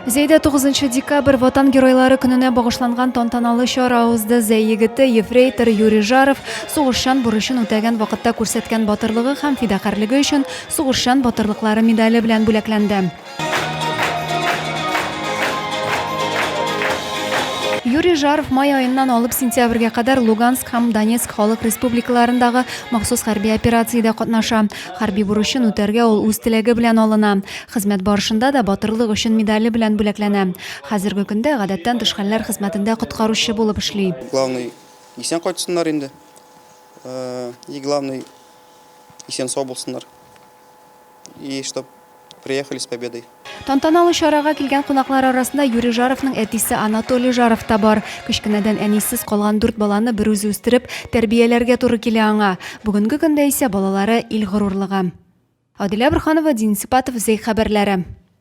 Зейде 9 декабрь Ватан геройлары күненә багышланган тантаналы чара узды. Егете ефрейтор Юрий Жаров сугышчан бурычын үтәгән вакытта күрсәткән батырлыгы һәм фидакарлыгы өчен сугышчан батырлыклары медале белән бүләкләнде. Юрий Жаров май айыннан алып сентябрьгә кадәр Луганск һәм Донецк халык республикаларындагы махсус хәрби операциядә катнаша. Хәрби бурычын үтәргә ул үз теләге белән алына. Хезмәт барышында да батырлык өчен медале белән бүләкләнә. Хәзерге көндә гадәттән тыш хәлләр хезмәтендә коткаручы булып эшли. Главный исән кайтсыннар инде. И главный исән сау булсыннар. И чтоб приехали с победой. Тантаналы чарага килгән кунаклар арасында Юрий Жаровның әтисе Анатолий Жаров та бар. Кечкенәдән әнисез калган 4 баланы бер үзе үстереп, тәрбияләргә туры килә аңа. Бүгенге көндә исә балалары ил горурлыгы. Адилә Бурханова, Дин Сипатов, Зей хәбәрләре.